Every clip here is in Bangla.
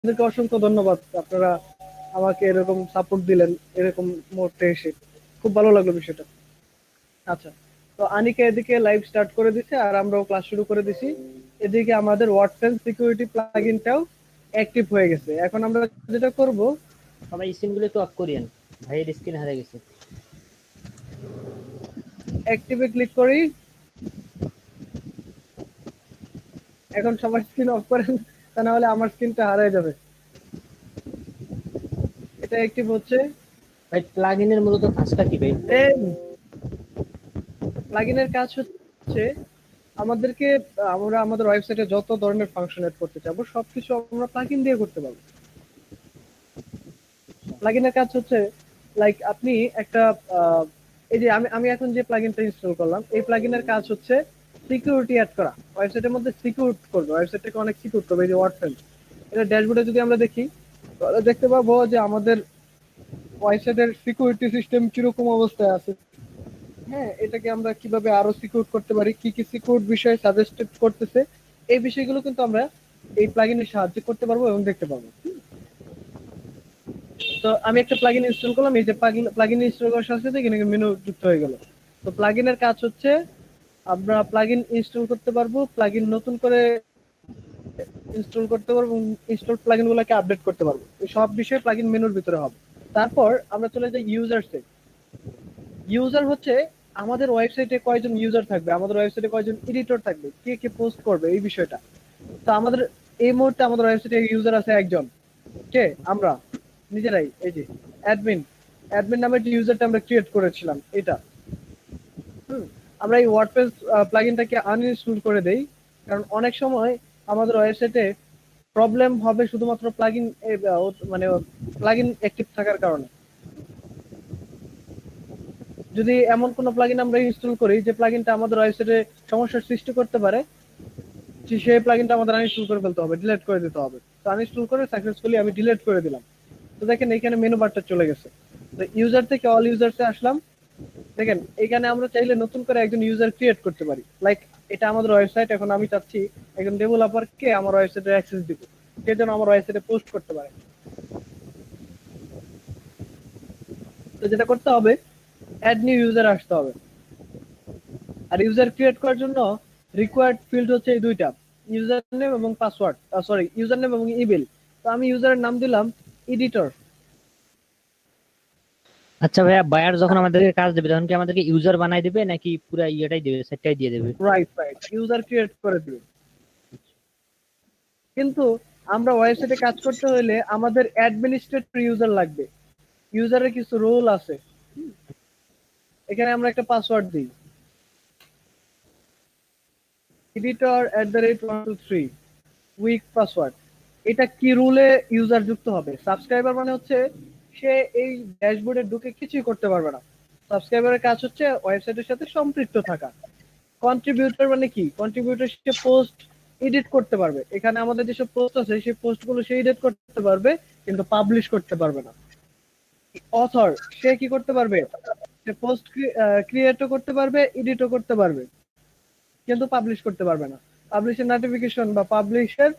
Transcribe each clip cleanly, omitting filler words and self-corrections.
আপনাদেরকে অসংখ্য ধন্যবাদ। আপনারা আমাকে এরকম সাপোর্ট দিলেন এরকম মুহূর্তে এসে, খুব ভালো লাগলো বিষয়টা। আচ্ছা, তো আনিকা এদিকে লাইভ স্টার্ট করে দিছে আর আমরাও ক্লাস শুরু করে দিছি। এদিকে আমাদের ওয়াটসঅ্যাপ সিকিউরিটি প্লাগইনটাও অ্যাক্টিভ হয়ে গেছে। এখন আমরা যেটা করব, সবাই স্ক্রিনগুলো একটু অফ করিয়েন, ভাইয়ের স্ক্রিন হারিয়ে গেছে। অ্যাক্টিভে ক্লিক করি। এখন সবার স্ক্রিন অফ করেন, তা না হলে আমার স্ক্রিনটা হারিয়ে যাবে। এটা অ্যাক্টিভ হচ্ছে। ভাই প্লাগইনের মূলত কাজটা কি ভাই? প্লাগইনের কাজ হচ্ছে আমাদেরকে, আমরা আমাদের ওয়েবসাইটে যত ধরনের ফাংশন এড করতে চাবো সবকিছু আমরা প্লাগইন দিয়ে করতে পারবো। প্লাগইনের কাজ হচ্ছে লাইক আপনি একটা এই যে আমি আমি এখন যে প্লাগইনটা ইনস্টল করলাম, এই প্লাগইনের কাজ হচ্ছে সিকিউরিটি অ্যাড করা, ওয়েবসাইটের মধ্যে সিকিউর করবে, ওয়েবসাইটটাকে অনেক সিকিউর করবে। এই যে ওয়ার্ডপ্রেস, এটা ড্যাশবোর্ডে যদি আমরা দেখি তাহলে দেখতে পাবো যে আমাদের ওয়েবসাইটের সিকিউরিটি সিস্টেম কিরকম অবস্থায় আছে। হ্যাঁ, এটাকে আমরা কিভাবে আরো সিকিউর করতে পারি, কি কি সিকিউর বিষয় সাজেস্টেড করতেছে, এই বিষয়গুলো কিন্তু আমরা এই প্লাগইনের সাহায্যে করতে পারবো এবং দেখতে পারবো। তো আমি একটা প্লাগইন ইনস্টল করলাম, এই যে প্লাগইন ইনস্টল করার সাথে সাথে এখানে মেনু যুক্ত হয়ে গেল। তো প্লাগইনের কাজ হচ্ছে আমরা প্লাগইন ইনস্টল করতে পারবো, প্লাগইন নতুন করে ইনস্টল করতে পারবো, ইনস্টল প্লাগইন গুলোকে আপডেট করতে পারবো। এই সব বিষয় প্লাগইন মেনুর ভিতরে হবে। তারপর আমরা চলে যাই ইউজারসে। ইউজার হচ্ছে আমাদের ওয়েবসাইটে কয়জন ইউজার থাকবে, আমাদের ওয়েবসাইটে কয়জন এডিটর থাকবে, কে কে পোস্ট করবে, এই বিষয়টা। তো আমাদের এই মুহূর্তে আমাদের ওয়েবসাইটে ইউজার আছে একজন, কে আমরা নিজেরাই। এই যে অ্যাডমিন, অ্যাডমিন নামের যে ইউজারটা আমরা ক্রিয়েট করেছিলাম এটা। আমরা এই ওয়ার্ডপ্রেস প্লাগইনটাকে আনইনস্টল করে দেই, কারণ অনেক সময় আমাদের ওয়েবসাইটে প্রবলেম হবে শুধুমাত্র প্লাগইন মানে প্লাগইন অ্যাক্টিভ থাকার কারণে। যদি এমন কোনো প্লাগইন আমরা ইনস্টল করি যে প্লাগইনটা আমাদের ওয়েবসাইটে সমস্যার সৃষ্টি করতে পারে, সেই প্লাগইনটা আমাদের আনইনস্টল করে ফেলতে হবে, ডিলিট করে দিতে হবে। তো আনইনস্টল করে সাকসেসফুলি আমি ডিলিট করে দিলাম। তো দেখেন এখানে মেনু বারটা চলে গেছে। তো ইউজার থেকে অল ইউজারসে আসলাম। দেখেন এখানে আমরা চাইলে নতুন করে একজন ইউজার ক্রিয়েট করতে পারি। লাইক এটা আমাদের ওয়েবসাইট, এখন আমি চাচ্ছি একজন ডেভেলপারকে আমার ওয়েবসাইটে অ্যাক্সেস দিব, সে যেন আমার ওয়েবসাইটে পোস্ট করতে পারে। তো যেটা করতে হবে, অ্যাড নিউ ইউজার আসতে হবে। আর ইউজার ক্রিয়েট করার জন্য রিকোয়ার্ড ফিল্ড হচ্ছে এই দুইটা, ইউজার নেম এবং পাসওয়ার্ড, সরি ইউজার নেম এবং ইমেল। তো আমি ইউজারের নাম দিলাম এডিটর। আচ্ছা ভাইয়া, বায়ার যখন আমাদেরকে কাজ দেবে তখন কি আমাদেরকে ইউজার বানাই দেবে নাকি পুরো ইয়েটাই দেবে, সেটটাই দিয়ে দেবে? রাইট রাইট, ইউজার ক্রিয়েট করে দিবে। কিন্তু আমরা ওয়েবসাইটে কাজ করতে হলে আমাদের অ্যাডমিনিস্ট্রেটর ইউজার লাগবে। ইউজারের কিছু রোল আছে, এখানে আমরা একটা পাসওয়ার্ড দিই, editor@123 উইক পাসওয়ার্ড। এটা কি রুলে ইউজার যুক্ত হবে? সাবস্ক্রাইবার মানে হচ্ছে সে এই ড্যাশবোর্ডে ঢুকে কিছুই করতে পারবে না। সাবস্ক্রাইবারের কাজ হচ্ছে ওয়েবসাইটের সাথে সম্পৃক্ত থাকা। কন্ট্রিবিউটর মানে কি? কন্ট্রিবিউটর সে পোস্ট এডিট করতে পারবে, এখানে আমাদের যেসব পোস্ট আছে সেই পোস্টগুলো সে এডিট করতে পারবে কিন্তু পাবলিশ করতে পারবে না। অথর, সে কি করতে পারবে? সে পোস্ট ক্রিয়েটও করতে পারবে, এডিটও করতে পারবে, কিন্তু পাবলিশ করতে পারবে না। পাবলিশের নোটিফিকেশন বা পাবলিশের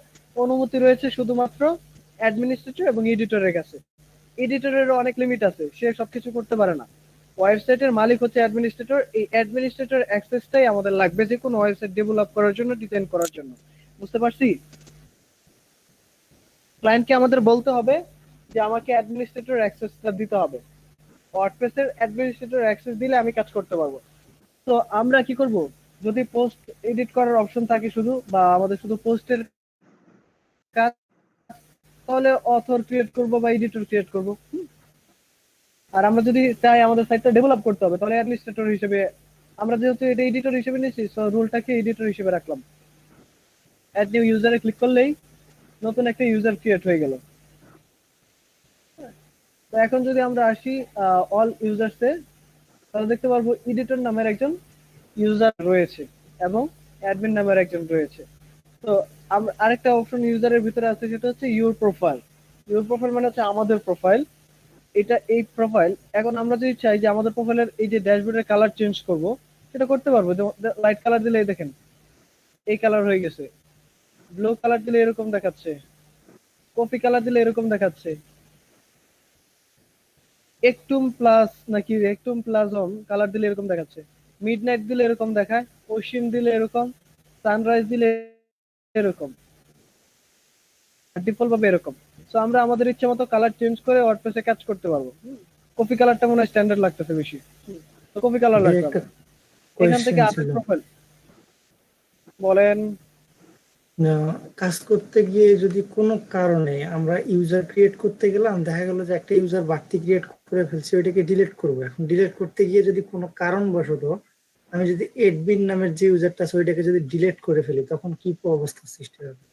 অনুমতি রয়েছে শুধুমাত্র অ্যাডমিনিস্ট্রেটর এবং এডিটরের কাছে। এডিটরের অনেক লিমিট আছে, সে সবকিছু করতে পারে না। ওয়েবসাইটের মালিক হচ্ছে অ্যাডমিনিস্ট্রেটর, এই অ্যাডমিনিস্ট্রেটর অ্যাক্সেসটাই আমাদের লাগবে যে কোনো ওয়েবসাইট ডেভেলপ করার জন্য, ডিজাইন করার জন্য। বুঝতে পারছি? ক্লায়েন্টকে আমাদের বলতে হবে যে আমাকে অ্যাডমিনিস্ট্রেটর অ্যাক্সেসটা দিতে হবে। ওয়ার্ডপ্রেসের অ্যাডমিনিস্ট্রেটর অ্যাক্সেস দিলে আমি কাজ করতে পারবো। তো আমরা কি করব, যদি পোস্ট এডিট করার অপশন থাকে শুধু, বা আমাদের শুধু পোস্টের কাজ, তাহলে অথর ক্রিয়েট করব বা এডিটর ক্রিয়েট করব। আর আমরা যদি চাই আমাদের সাইটটা ডেভেলপ করতে হবে, তাহলে অ্যাডমিনিস্ট্রেটর হিসেবে, আমরা যেহেতু এটা এডিটর হিসেবে নিয়েছি সো রুলটাকে এডিটর হিসেবে রাখলাম। অ্যাড নিউ ইউজারে ক্লিক করলেই নতুন একটা ইউজার ক্রিয়েট হয়ে গেল। তো এখন যদি আমরা আসি অল ইউজার্সে, তাহলে দেখতে পারবো এডিটর নামের একজন ইউজার রয়েছে এবং অ্যাডমিন নামের একজন রয়েছে। তো আরেকটা অপশন ইউজারের ভিতরে আছে, সেটা হচ্ছে ইউর প্রোফাইল। ইউর প্রোফাইল মানে হচ্ছে আমাদের প্রোফাইল। এটা এই প্রোফাইল, এখন আমরা যদি চাই যে আমাদের প্রোফাইলের এই যে ড্যাশবোর্ডের কালার চেঞ্জ করব, সেটা করতে পারবো। যেমন লাইট কালার দিলে দেখেন এই কালার হয়ে গেছে, ব্লু কালার দিলে এরকম দেখাচ্ছে। কফি কালার দিলে এরকম দেখাচ্ছে, একটুম প্লাস নাকি একটুম প্লাজম কালার দিলে এরকম দেখাচ্ছে, মিডনাইট দিলে এরকম দেখায়, পশ্চিম দিলে এরকম, সানরাইজ দিলে এরকম, ডিফল্ট ভাবে এরকম। তো আমরা আমাদের ইচ্ছে মতো কালার চেঞ্জ করে ওয়ার্ডপ্রেসে কাজ করতে পারবো। কফি কালারটা মনে হয় স্ট্যান্ডার্ড লাগতেছে বেশি, তো কফি কালার ভাই লাগবে একটা আমার। এখান থেকে কোয়েশ্চেন আপডেট ছিল, প্রোফাইল বলেন। কাজ করতে গিয়ে যদি কোনো কারণে আমরা ইউজার ক্রিয়েট করতে গেলাম, দেখা গেল যে একটা ইউজার বাড়তি ক্রিয়েট করে ফেলছি, ওইটাকে ডিলিট করবো। এখন ডিলিট করতে গিয়ে যদি কোনো কারণবশত আমি যদি এডমিন নামের যে ইউজারটা আছে ওইটাকে যদি ডিলিট করে ফেলি, তখন কি অবস্থা সৃষ্টি হবে?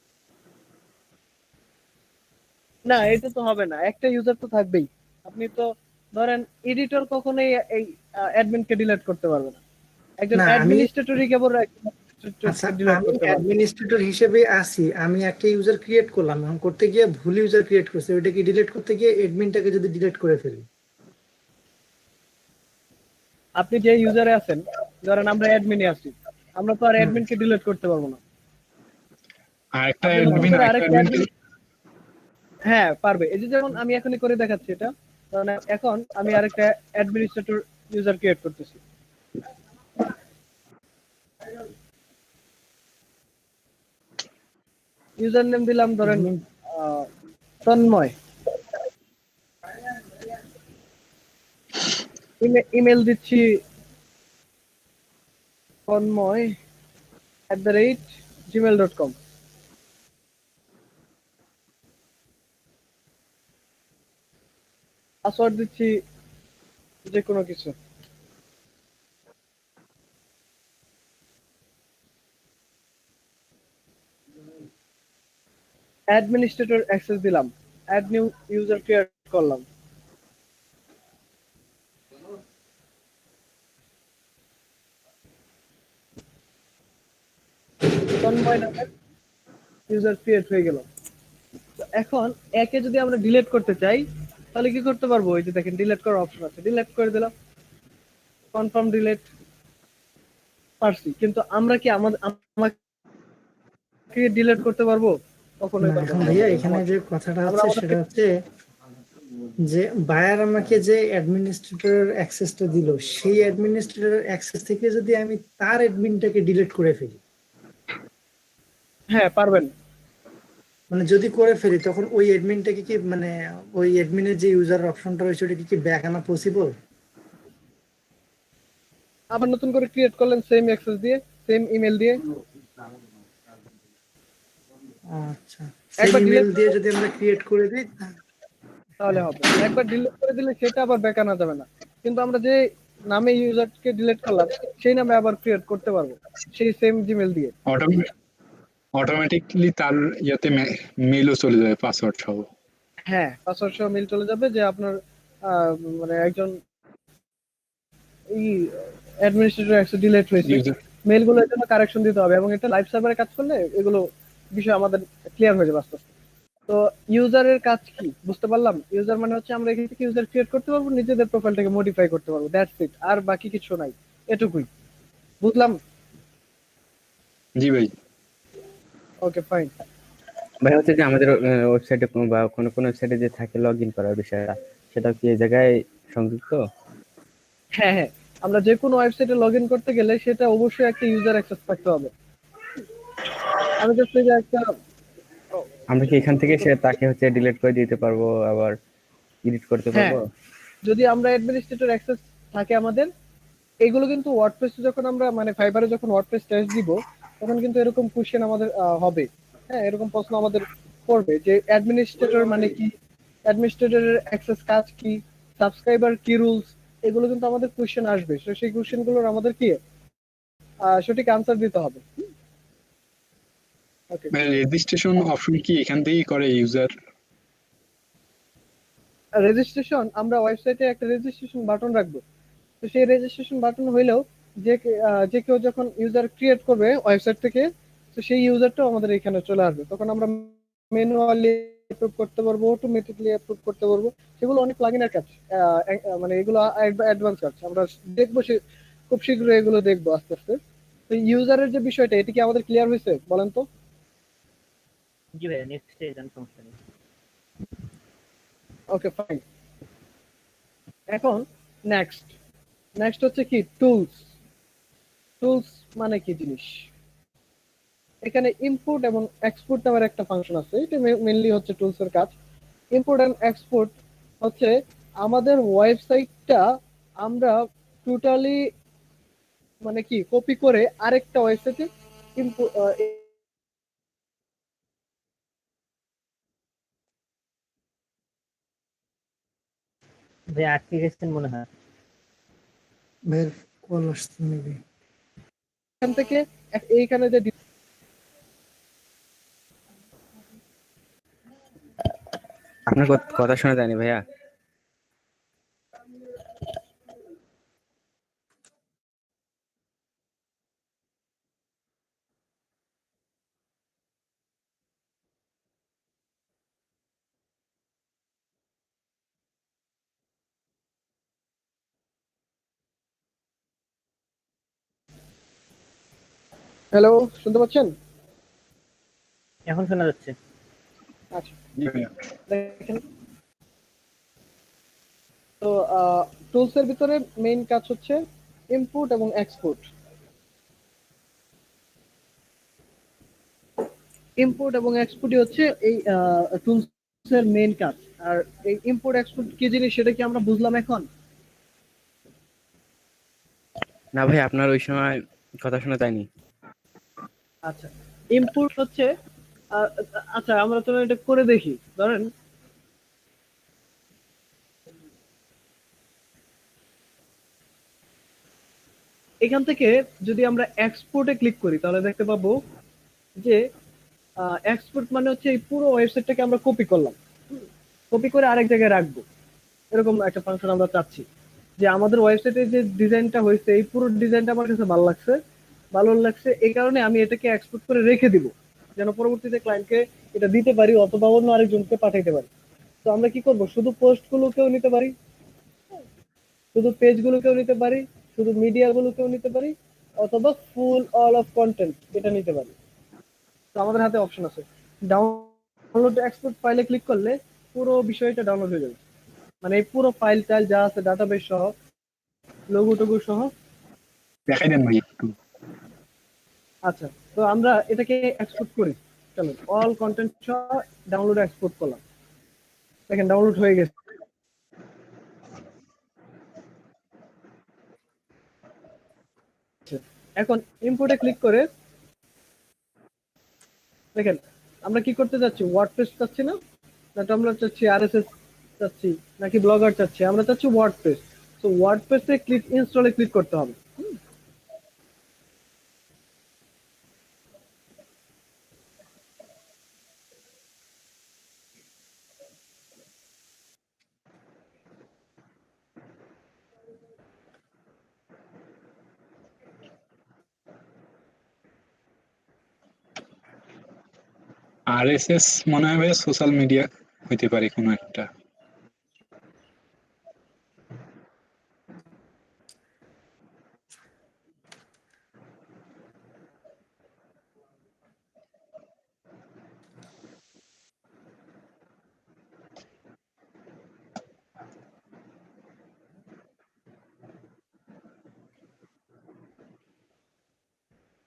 না, এটা তো হবে না, একটা ইউজার তো থাকবেই। আপনি তো ধরেন এডিটর কখনোই এই অ্যাডমিনকে ডিলিট করতে পারবে না, একজন না আমি, অ্যাডমিনিস্ট্রেটরই কেবল আচ্ছা ডিলিট আমি করতে পারবে। অ্যাডমিনিস্ট্রেটর হিসেবে আছি, আমি একটা ইউজার ক্রিয়েট করলাম, এখন করতে গিয়ে ভুল ইউজার ক্রিয়েট করছে, ওইটাকে ডিলিট করতে গিয়ে এডমিনটাকে যদি ডিলিট করে ফেলি। আপনি যে ইউজারে আছেন, ধরেন আমরা অ্যাডমিনে আছি, আমরা তো আর হুম। অ্যাডমিনকে ডিলিট করতে পারবো না। আরেকটা আপনি নতুন অ্যাডমিন করে আরেকটা আরেকটা অ্যাডমিনকে অ্যাডমিন, হ্যাঁ পারবে। এই যে যেমন আমি এখনই করে দেখাচ্ছি এটা, কারণ এখন আমি আরেকটা অ্যাডমিনিস্ট্রেটর ইউজার ক্রিয়েট করতেছি। ইউজার নেম দিলাম ধরেন তন্ময়, ইমেল দিচ্ছি তন্ময়@gmail.com, পাসওয়ার্ড দিচ্ছি যে কোনো কিছু, অ্যাডমিনিস্ট্রেটর অ্যাক্সেস দিলাম, অ্যাড নিউ ইউজার ক্রিয়েট করলাম, তন্ময় নামের ইউজার ক্রিয়েট হয়ে গেল। তো এখন একে যদি আমরা ডিলিট করতে চাই তাহলে কি করতে পারবো? ওই যে দেখেন ডিলিট করার অপশন আছে, ডিলিট করে দিলাম, কনফার্ম ডিলিট পারছি। কিন্তু আমরা কি আমাকে ডিলিট করতে পারবো? কখনোই না পারবো এখন না। ভাইয়া এখানে যে কথাটা আমরা হচ্ছে আমাদের সেটা হচ্ছে যে বায়ার আমাকে যে অ্যাডমিনিস্ট্রেটর অ্যাক্সেসটা দিল, সেই অ্যাডমিনিস্ট্রেটর অ্যাক্সেস থেকে যদি আমি তার অ্যাডমিনটাকে ডিলিট করে ফেলি, হ্যাঁ পারবেন। মানে যদি করে ফেলি তখন ওই অ্যাডমিনটাকে কি, মানে ওই অ্যাডমিনের যে ইউজার অপশনটা রয়েছে ওটাকে কি ব্যাক আনা পসিবল? আবার নতুন করে ক্রিয়েট করলেন সেম অ্যাক্সেস দিয়ে, সেম ইমেল দিয়ে, আচ্ছা, সেই একবার ইমেল ডিলিট দিয়ে যদি আমরা ক্রিয়েট করে দিই তাহলে হবে। একবার ডিলিট করে দিলে সেটা আবার ব্যাক আনা যাবে না, কিন্তু আমরা যে নামে ইউজারকে ডিলিট করলাম সেই নামে আবার ক্রিয়েট করতে পারবো সেই সেম জিমেল দিয়ে। অটোমেটিকলি তার ইয়াতে মেইলও চলে যাবে পাসওয়ার্ড সহ। হ্যাঁ, পাসওয়ার্ড সহ মেল চলে যাবে যে আপনার মানে একজন অ্যাডমিনিস্ট্রেটর অ্যাক্সেস ডিলিট হয়েছে, ইউজার মেলগুলোর জন্য কারেকশন দিতে হবে, এবং এটা লাইভ সার্ভারে কাজ করলে এগুলো বিষয় আমাদের ক্লিয়ার হয়ে যাবে আস্তে আস্তে। তো ইউজারের কাজ কি বুঝতে পারলাম। ইউজার মানে হচ্ছে আমরা এখান থেকে ইউজার ক্রিয়েট করতে পারবো, নিজেদের প্রোফাইলটাকে মডিফাই করতে পারবো, দ্যাটস ইট, আর বাকি কিছু নাই, এটুকুই। বুঝলাম? জি ভাই। Okay fine. ভাই হচ্ছে যে আমাদের ওয়েবসাইটে বা কোনো কোনো ওয়েবসাইটে যে থাকে লগ ইন করার বিষয়টা, সেটা কি এই জায়গায় সংযুক্ত? হ্যাঁ হ্যাঁ, আমরা যে কোনো ওয়েবসাইটে লগ ইন করতে গেলে সেটা অবশ্যই একটা ইউজার অ্যাক্সেস থাকতে হবে। আমি জাস্ট এই যে একটা, আমরা কি এখান থেকে সে তাকে হচ্ছে ডিলিট করে দিতে পারবো, আবার এডিট করতে হ্যাঁ, পারবো? যদি আমরা অ্যাডমিনিস্ট্রেটর অ্যাক্সেস থাকে আমাদের, এগুলো কিন্তু ওয়ার্ডপ্রেসে যখন আমরা মানে ফাইবারে যখন ওয়ার্ডপ্রেস টেস্ট দিব তখন কিন্তু এরকম কোশ্চেন আমাদের হবে। হ্যাঁ, এরকম প্রশ্ন আমাদের করবে যে অ্যাডমিনিস্ট্রেটর মানে কি, অ্যাডমিনিস্ট্রেটরের অ্যাক্সেস কাজ কি, সাবস্ক্রাইবার কি রুলস, এগুলো কিন্তু আমাদের কোশ্চেন আসবে। তো সেই কোশ্চেন গুলোর আমাদের কি সঠিক আনসার দিতে হবে। ওকে, রেজিস্ট্রেশন অপশন কি এখান থেকেই করে ইউজার? রেজিস্ট্রেশন আমরা ওয়েবসাইটে একটা রেজিস্ট্রেশন বাটন রাখবো। তো সেই রেজিস্ট্রেশন বাটন হইলেও যে কেউ যখন ইউজার ক্রিয়েট করবে ওয়েবসাইট থেকে, তো সেই ইউজারটাও আমাদের এখানে চলে আসবে, তখন আমরা ম্যানুয়ালি অ্যাপ্রুভ করতে পারবো, অটোমেটিক্যালি অ্যাপ্রুভ করতে পারবো। সেগুলো অনেক প্লাগইনের কাজ, মানে এগুলো অ্যাডভান্স কাজ, আমরা দেখবো খুব শীঘ্রই এগুলো দেখবো আস্তে আস্তে। তো ইউজারের যে বিষয়টা, এটা কি আমাদের ক্লিয়ার হয়েছে বলেন তো? জি ভাই, নেক্সট স্টেজ সমস্যা নেই। Okay fine. এখন নেক্সট নেক্সট হচ্ছে কি টুলস। টুলস মানে কি জিনিস? এখানে ইনপুট এবং এক্সপোর্ট নামের একটা ফাংশন আছে, এটা মেইনলি হচ্ছে টুলস এর কাজ। ইনপুট এন্ড এক্সপোর্ট হচ্ছে আমাদের ওয়েবসাইটটা আমরা টোটালি মানে কি কপি করে আরেকটা ওয়েবসাইটে ভাই আটকে গেছেন মনে হয়। ভাইয়ের কল আসছে মেবি। এখান থেকে এইখানে যে আপনার কথা শোনা যায়নি ভাইয়া। হ্যালো, শুনতে পাচ্ছেন? এখন শোনা যাচ্ছে। আচ্ছা জি ভাইয়া। দেখেন, তো টুলস এর ভিতরে মেইন কাজ হচ্ছে ইনপুট এবং এক্সপোর্ট। ইনপুট এবং এক্সপোর্টই হচ্ছে এই টুলস এর মেইন কাজ। আর এই ইনপুট এক্সপোর্ট কি জিনিস সেটা কি আমরা বুঝলাম এখন? না ভাই, আপনার ওই সময় কথা শোনা যায়নি। আচ্ছা, ইনপুট হচ্ছে আহ, আচ্ছা আমরা তো এটা করে দেখি। ধরেন এখান থেকে যদি আমরা এক্সপোর্টে ক্লিক করি তাহলে দেখতে পাবো যে এক্সপোর্ট মানে হচ্ছে এই পুরো ওয়েবসাইটটাকে আমরা কপি করলাম, কপি করে আরেক জায়গায় রাখবো, এরকম একটা ফাংশন আমরা চাচ্ছি। যে আমাদের ওয়েবসাইটে যে ডিজাইনটা হয়েছে এই পুরো ডিজাইনটা আমার কাছে ভালো লাগছে, এই কারণে আমি এটাকে এক্সপোর্ট করে রেখে দিব, যেন পরবর্তীতে ক্লায়েন্টকে এটা দিতে পারি অথবা অন্য আরেকজনকে পাঠাইতে পারি। তো আমরা কি করব, শুধু পোস্ট গুলোকেও নিতে পারি, শুধু পেজ গুলোকেও নিতে পারি, শুধু মিডিয়া গুলোকেও নিতে পারি, অথবা ফুল অল অফ কন্টেন্ট এটা নিতে পারি। তো আমাদের হাতে অপশন আছে। ডাউনলোড এক্সপোর্ট ফাইলে ক্লিক করলে পুরো বিষয়টা ডাউনলোড হয়ে যাবে, মানে এই পুরো ফাইল টাইল যা আছে ডাটাবেস সহ লোগো টোগো সহ। দেখাই দেন ভাই একটু। আচ্ছা, তো আমরা এটাকে এক্সপোর্ট করি। চলো, অল কন্টেন্ট সহ ডাউনলোড এক্সপোর্ট করলাম। দেখেন ডাউনলোড হয়ে গেছে। এখন ইম্পোর্টে ক্লিক করে দেখেন আমরা কি করতে যাচ্ছি, ওয়ার্ডপ্রেস চাচ্ছি না, নাকি আমরা চাচ্ছি আরএসএস চাচ্ছি, নাকি ব্লগার চাচ্ছি? আমরা চাচ্ছি ওয়ার্ডপ্রেস। তো ওয়ার্ডপ্রেসে ক্লিক ইনস্টলে ক্লিক করতে হবে। আরএসএস মনে হয় ভাইয়া সোশ্যাল মিডিয়া হইতে পারে কোনো একটা।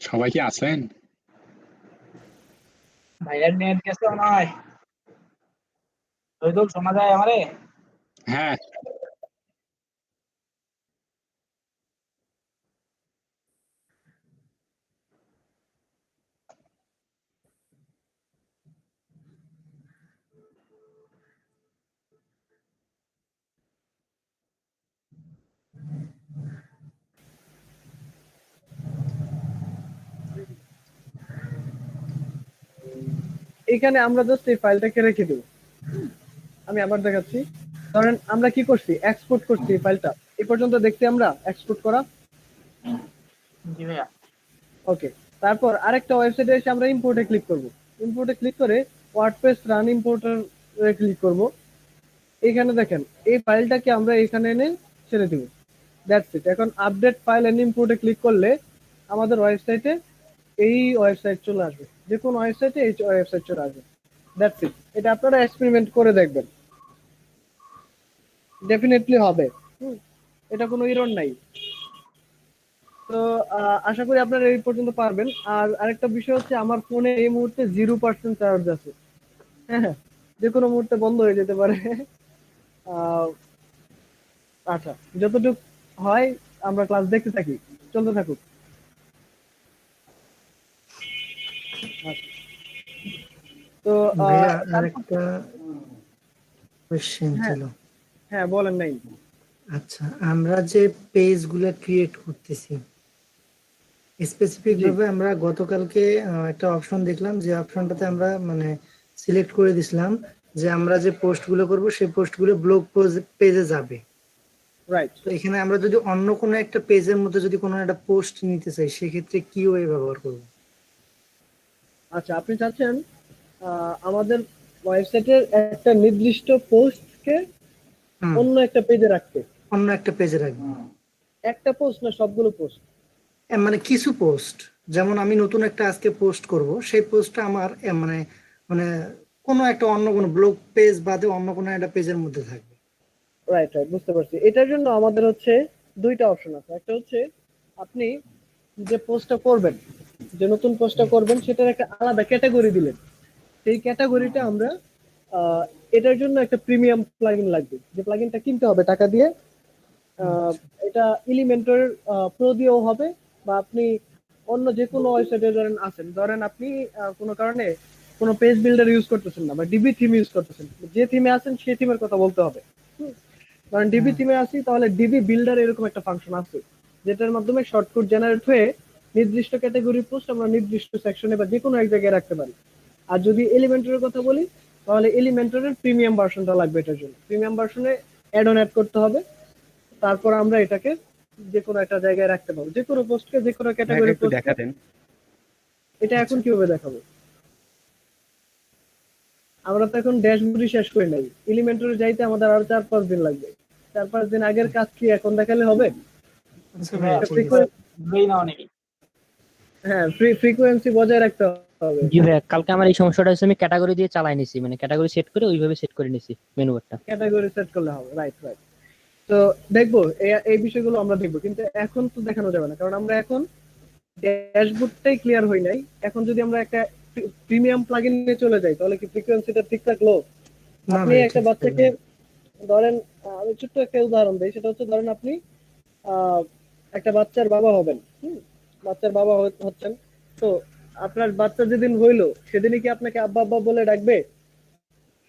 সবাই কি আছেন? ভাইয়ের নেট গেছে নয়, ওই তো শোনা যায় আমারে। হ্যাঁ এখানে আমরা জাস্ট এই ফাইলটাকে রেখে দেব। আমি আবার দেখাচ্ছি। ধরেন আমরা কি করছি, এক্সপোর্ট করছি এই ফাইলটা, এই পর্যন্ত দেখছি আমরা এক্সপোর্ট করা। জি ভাইয়া। ওকে, তারপর আরেকটা ওয়েবসাইটে এসে আমরা ইম্পোর্টে ক্লিক করব। ইম্পোর্টে ক্লিক করে ওয়ার্ডপ্রেস রান ইম্পোর্টার ক্লিক করব। এখানে দেখেন এই ফাইলটাকে আমরা এখানে এনে ছেড়ে দিব। That's it. এখন আপডেট ফাইল এন্ড ইম্পোর্টে ক্লিক করলে আমাদের ওয়েবসাইটে এই ওয়েবসাইট চলে আসবে, যে কোনো ওয়েবসাইটে এই ওয়েবসাইট চলে আসবে। That's it. এটা আপনারা এক্সপেরিমেন্ট করে দেখবেন। ডেফিনেটলি হবে। হুম, এটা কোনো ইরর নাই। তো আশা করি আপনারা এই পর্যন্ত পারবেন। আর আরেকটা বিষয় হচ্ছে আমার ফোনে এই মুহূর্তে 0% চার্জ আছে। হ্যাঁ, হ্যাঁ, যে কোনো মুহূর্তে বন্ধ হয়ে যেতে পারে। আহ, আচ্ছা, যতটুকু হয় আমরা ক্লাস দেখতে থাকি, চলতে থাকুক। আচ্ছা, তো ভাইয়া তারপর আরেকটা কোয়েশ্চেন হ্যাঁ, ছিল। হ্যাঁ বলেন নাই। আচ্ছা, আমরা যে পেজ গুলা ক্রিয়েট করতেছি, স্পেসিফিক জি, ভাবে আমরা গতকালকে একটা অপশন দেখলাম, যে অপশনটাতে আমরা মানে সিলেক্ট করে দিছিলাম যে আমরা যে পোস্ট গুলো করবো সেই পোস্ট গুলো ব্লগ পেজে যাবে। রাইট। তো এখানে আমরা যদি অন্য কোনো একটা পেজের মধ্যে যদি কোনো একটা পোস্ট নিতে চাই, সেক্ষেত্রে কি ওয়ে ব্যবহার করবো? আচ্ছা, আপনি চাচ্ছেন আমাদের ওয়েবসাইটের একটা নির্দিষ্ট পোস্টকে হুম, অন্য একটা পেজে রাখতে। অন্য একটা পেজে রাখবো। একটা পোস্ট না সবগুলো পোস্ট? মানে কিছু পোস্ট, যেমন আমি নতুন একটা আজকে পোস্ট করব, সেই পোস্টটা আমার মানে মানে কোনো একটা অন্য কোনো ব্লগ পেজ বাদে অন্য কোনো একটা পেজের মধ্যে থাকবে। রাইট, রাইট, বুঝতে পারছি। এটার জন্য আমাদের হচ্ছে দুইটা অপশন আছে। একটা হচ্ছে আপনি যে পোস্টটা করবেন, যে নতুন পোস্টটা করবেন, সেটার একটা আলাদা ক্যাটাগরি দিলেন। সেই ক্যাটাগরিটা আমরা আহ, এটার জন্য একটা প্রিমিয়াম প্লাগইন লাগবে, যে প্লাগইনটা কিনতে হবে টাকা দিয়ে। আহ, আচ্ছা, এটা এলিমেন্টর প্রো দিয়েও হবে, বা আপনি অন্য যে কোনো ওয়েবসাইটে ধরেন আছেন, ধরেন আপনি কোনো কারণে কোনো পেজ বিল্ডার ইউজ করতেছেন না বা ডিবি থিম ইউজ করতেছেন, যে থিমে আছেন সেই থিমের কথা বলতে হবে। হুম, কারণ ডিবি হ্যাঁ, থিমে আছি, তাহলে ডিবি বিল্ডার এরকম একটা ফাংশন আছে, যেটার মাধ্যমে শর্টকাট জেনারেট হয়ে নির্দিষ্ট ক্যাটাগরির পোস্ট আমরা নির্দিষ্ট সেকশনে বা যে কোনো এক জায়গায় রাখতে পারি। আর যদি এলিমেন্টরের কথা বলি, তাহলে এলিমেন্টরের প্রিমিয়াম ভার্সনটা লাগবে। এটার জন্য প্রিমিয়াম ভার্সনে অ্যাড অন অ্যাড করতে হবে। তারপর আমরা এটাকে যে কোনো একটা জায়গায় রাখতে পারবো, যে কোনো পোস্টকে, যে কোনো ভাই এটা ক্যাটাগরি একটু পোস্টকে। দেখাতেন। এটা এখন আচ্ছা। কিভাবে দেখাবো? আমরা তো এখন ড্যাশবোর্ডই শেষ করি নাই, এলিমেন্টরে যাইতে আমাদের আরো 4-5 দিন লাগবে। 4-5 দিন আগের কাজ কি এখন দেখালে হবে? আচ্ছা জি ভাইয়া, ভাইয়া, একটা ঠিক আছে। বুঝবেই না অনেকে। হ্যাঁ, ফ্রিকোয়েন্সি বজায় রাখতে হবে। জি ভাইয়া, কালকে আমার এই সমস্যাটা হচ্ছে, আমি ক্যাটাগরি দিয়ে চালাই নিছি, মানে ক্যাটাগরি সেট করে ওইভাবে সেট করে নিছি মেনু বারটা। ক্যাটাগরি সেট করলে হবে, রাইট, রাইট। তো দেখবো এই বিষয়গুলো আমরা দেখবো, কিন্তু এখন তো দেখানো যাবে না, কারণ আমরা এখন ড্যাশবোর্ডটাই ক্লিয়ার হই নাই। এখন যদি আমরা একটা প্রিমিয়াম প্লাগইনে চলে যাই, তাহলে কি ফ্রিকোয়েন্সিটা ঠিক থাকলো? না আপনি ভাই, একটা ঠিক থাকবে বাচ্চাকে না। ধরেন, আমি ছোট্ট একটা উদাহরণ দিই, সেটা হচ্ছে ধরেন আপনি আহ, একটা বাচ্চার বাবা হবেন। বাচ্চার বাবা হচ্ছেন। তো আপনার বাচ্চা যেদিন হইলো, সেদিনই কি আপনাকে আব্বা আব্বা বলে ডাকবে?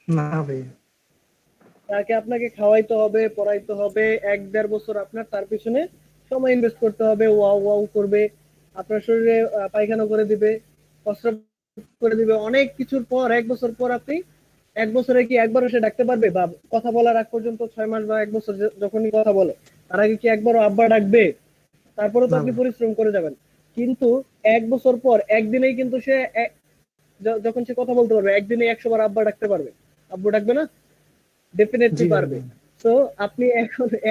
না ভাই। তাকে আপনাকে খাওয়াইতে হবে, পড়াইতে হবে, 1-1.5 বছর আপনার তার পিছনে সময় ইনভেস্ট করতে হবে। ওয়াও ওয়াও করবে, আপনার শরীরে পায়খানা করে দিবে, প্রস্রাব করে দিবে, অনেক কিছুর পর 1 বছর পর আপনি, 1 বছরে কি একবারও সে ডাকতে পারবে? বা কথা বলার আগ পর্যন্ত 6 মাস বা 1 বছর যখনই কথা বলে, তার আগে কি একবারও আব্বা ডাকবে? তারপরে তো না আপনি ভাই। পরিশ্রম করে যাবেন। কিন্তু 1 বছর পর একদিনেই কিন্তু সে যখন সে কথা বলতে পারবে, একদিনে 100 বার আব্বা ডাকতে পারবে। আব্বু ডাকবে না? জি ডেফিনেটলি ভাই। পারবে। তো আপনি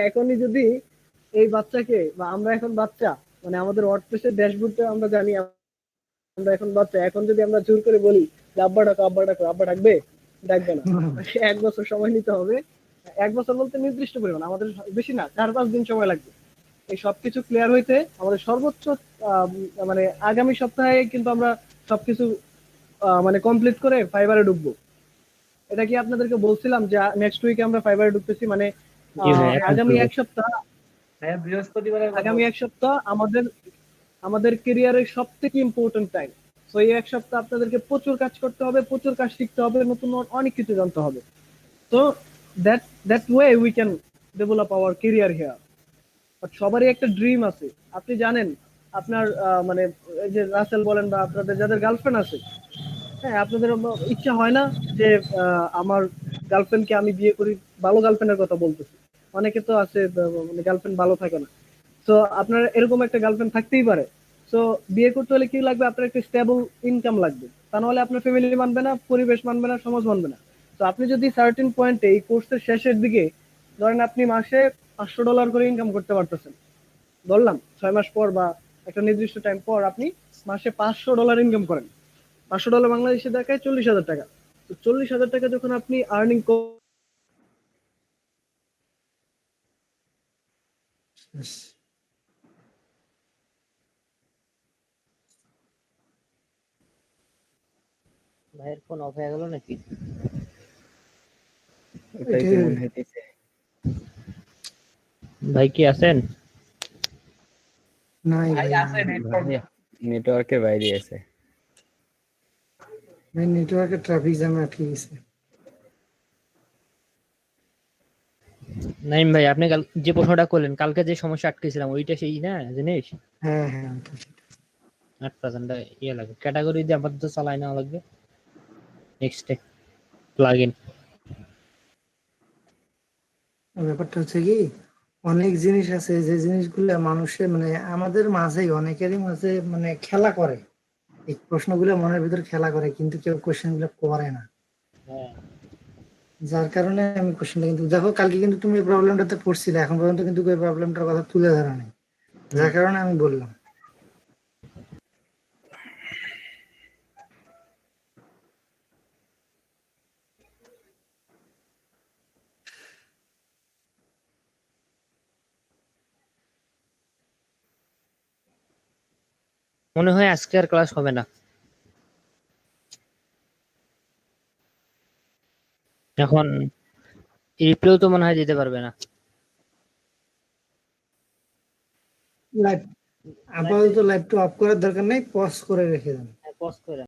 এখনই যদি এই বাচ্চাকে, বা আমরা এখন বাচ্চা, মানে আমাদের ওয়ার্ডপ্রেসের ড্যাশবোর্ডে আমরা জানি আমরা এখন বাচ্চা, এখন যদি আমরা জোর করে বলি যে আব্বা ডাকো, আব্বা ডাকো, আব্বা ডাকবে? ডাকবে না। না ভাই। 1 বছর সময় নিতে হবে। 1 বছর বলতে নির্দিষ্ট পরিমাণ, আমাদের বেশি না, 4-5 দিন সময় লাগবে এই সবকিছু ক্লিয়ার হইতে। আমাদের সর্বোচ্চ আহ, মানে আগামী সপ্তাহে কিন্তু আমরা সবকিছু মানে কমপ্লিট করে ফাইবারে ঢুকবো। এটা কি আপনাদেরকে বলছিলাম যে নেক্সট উইকে আমরা ফাইবারে ঢুকতেছি? মানে জি ভাই, একদম আগামী পুরো। এক সপ্তাহ, ভাইয়া বৃহস্পতিবারের কথা আগামী এক বলছি। সপ্তাহ আমাদের আমাদের কেরিয়ারের সব থেকে ইম্পর্টেন্ট টাইম। তো এই এক সপ্তাহ আপনাদেরকে প্রচুর কাজ করতে হবে, প্রচুর কাজ শিখতে হবে, নতুন অনেক কিছু জানতে হবে। তো that that way we can develop hour career here. But সবারই একটা ড্রিম আছে। আপনি জানেন, আপনার মানে এই যে রাসেল বলেন বা আপনাদের যাদের গার্লফ্রেন্ড আছে, হ্যাঁ, আপনাদের ইচ্ছা হয় না যে আমার গার্লফ্রেন্ডকে আমি বিয়ে করি? ভালো গার্লফ্রেন্ডের কথা বলতেছি। অনেকে তো আছে মানে গার্লফ্রেন্ড ভালো থাকে না। তো আপনার এরকম একটা গার্লফ্রেন্ড থাকতেই পারে। তো বিয়ে করতে হলে কি লাগবে? আপনার একটা স্টেবল ইনকাম লাগবে, তা নাহলে আপনার ফ্যামিলি মানবে না, পরিবেশ মানবে না, সমাজ মানবে না। তো আপনি যদি সার্টেন পয়েন্টে এই কোর্সের শেষের দিকে ধরেন আপনি মাসে $500 করে ইনকাম করতে পারতেছেন, ধরলাম 6 মাস পর বা একটা নির্দিষ্ট টাইম পর আপনি মাসে $500 ইনকাম করেন। $500 বাংলাদেশে দেখায় 40,000 টাকা। তো 40,000 টাকা যখন আপনি আর্নিং শেষ। ভাইয়ের ফোন অফ হয়ে গেল নাকি? ওটাই কি মনে হইতেছে। ভাই কি আছেন? নাই ভাই ভাই, আছে নেটওয়ার্ক। নেটওয়ার্কের বাইরে আছে। ভাই নেটওয়ার্কের ট্রাফিক জ্যামে আটকে গেছে। নাইম ভাই, আপনি কাল যে প্রশ্নটা করলেন, কালকে যে সমস্যা আটকেছিলাম ওইটা সেই না জিনিস। হ্যাঁ হ্যাঁ, ওটা সেটা। 8% ইয়ে লাগে, ক্যাটাগরি দিয়ে আপাতত চালাই নেওয়া লাগবে। Next plugin. আর ব্যাপারটা হচ্ছে কি, অনেক জিনিস আছে যে জিনিসগুলো মানুষের মানে আমাদের মাঝেই অনেকেরই মাঝে মানে খেলা করে, এই প্রশ্নগুলো মনের ভিতর খেলা করে, কিন্তু কেউ কোশ্চেন গুলো করে না। হ্যাঁ, যার কারণে আমি কোশ্চেনটা, কিন্তু দেখো কালকে কিন্তু তুমি এই প্রবলেমটাতে পড়ছিলে, এখন পর্যন্ত কিন্তু ওই প্রবলেমটার কথা তুলে ধরা নেই, যার কারণে আমি বললাম। মনে হয় আজকে আর ক্লাস হবে না। এখন রিপ্লেও তো মনে হয় দিতে পারবে না। লাইভ আপাতত লাইভটা অফ করার দরকার নেই, পজ করে রেখে দেন। পজ করে